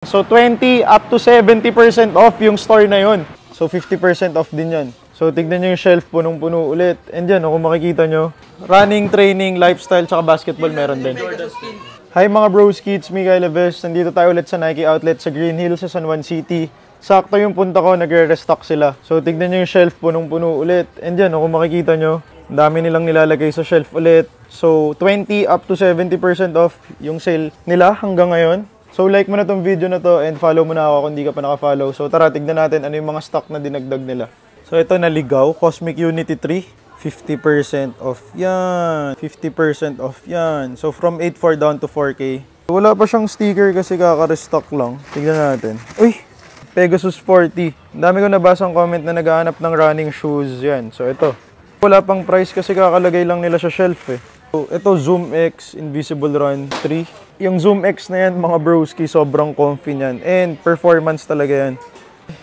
So 20 up to 70% off yung store na yun. So 50% off din yan. So tignan nyo yung shelf, punong-puno ulit. And dyan, kung makikita nyo, running, training, lifestyle, tsaka basketball meron din. Hi mga broski, it's me, Kyle Leves. Nandito tayo ulit sa Nike outlet sa Green Hills sa San Juan City. Sakto yung punta ko, nagre-restock sila. So tignan nyo yung shelf, punong-puno ulit. And dyan, kung makikita nyo, dami nilang nilalagay sa shelf ulit. So 20 up to 70% off yung sale nila hanggang ngayon. So like mo na tong video na to and follow mo na ako kung hindi ka pa naka-follow. So tara, tignan natin ano yung mga stock na dinagdag nila. So ito naligaw, Cosmic Unity 3, 50% off yan. 50% off yan. So from 8.4 down to 4K. Wala pa siyang sticker kasi kaka-restock lang. Tignan natin. Uy! Pegasus 40. Ang dami ko nabasang comment na naghahanap ng running shoes yan. So ito. Wala pang price kasi kakalagay lang nila sa shelf eh. So, ito Zoom X Invisible Run 3. Yung Zoom X na yan, mga broski, sobrang comfy niyan. And performance talaga yan.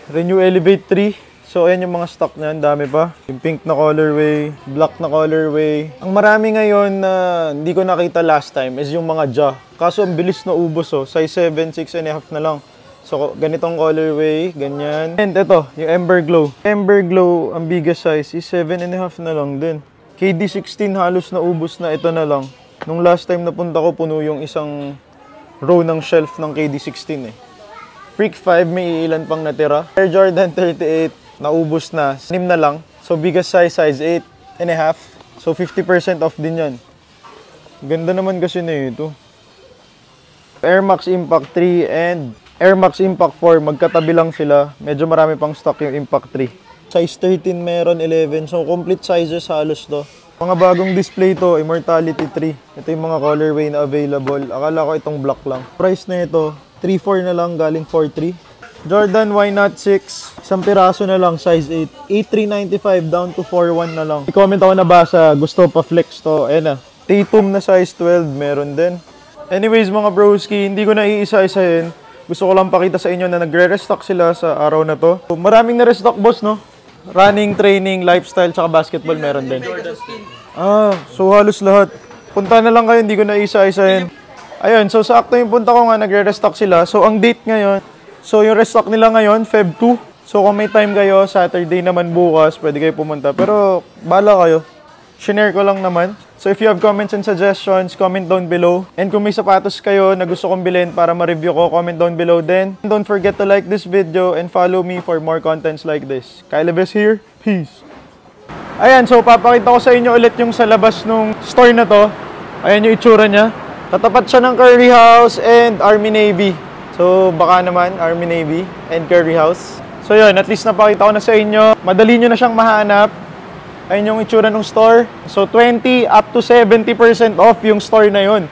Renew Elevate 3. So, ayan yung mga stock niyan. Dami pa. Yung pink na colorway, black na colorway. Ang marami ngayon na hindi ko nakita last time is yung mga Ja. Kaso ang bilis na ubos oh. Size 7, 6.5 na lang. So, ganitong colorway, ganyan. And ito, yung Ember Glow. Ember Glow, ang biggest size is 7.5 na lang din. KD16 halos na ubos na, ito na lang. Nung last time na punta ko, puno yung isang row ng shelf ng KD16 eh. Freak 5, may ilan pang natira. Air Jordan 38, naubos na. 6 na lang. So biggest size 8.5. So 50% off din yan. Ganda naman kasi na ito. Air Max Impact 3 and Air Max Impact 4, magkatabi lang sila. Medyo marami pang stock yung Impact 3. Size 13 meron, 11. So, complete sizes halos to. Mga bagong display to, Immortality 3. Ito yung mga colorway na available. Akala ko itong black lang. Price na ito, 3.4 na lang, galing 4.3. Jordan Why Not 6. Isang piraso na lang, size 8. 8.395 down to 4.1 na lang. I-comment ako na basa, gusto pa flex to. Ayan na. Tatum na size 12, meron din. Anyways mga broski, hindi ko na iisa-isahin. Gusto ko lang pakita sa inyo na nagre-restock sila sa araw na to. Maraming na-restock boss, no? Running, training, lifestyle, tsaka basketball meron din. So halos lahat. Punta na lang kayo, hindi ko na isa-isahin. Ayun, so sakto yung punta ko nga, nagre-restock sila. So ang date ngayon, so yung restock nila ngayon, Feb 2. So kung may time kayo, Saturday naman bukas, pwede kayo pumunta. Pero bahala kayo. Shinare ko lang naman. So if you have comments and suggestions, comment down below. And kung may sapatos kayo na gusto kong bilhin para ma-review ko, comment down below din. Don't forget to like this video and follow me for more contents like this. Kyle Leves here. Peace. Ayan, so papakita ko sa inyo ulit yung sa labas ng store na to. Ayan yung itsura niya. Katapat siya ng Curry House and Army Navy. So baka naman Army Navy and Curry House. So yun, at least napakita ko na sa inyo. Madali nyo na siyang mahanap. Ayun yung itsura ng store. So 20 up to 70% off yung store na yun.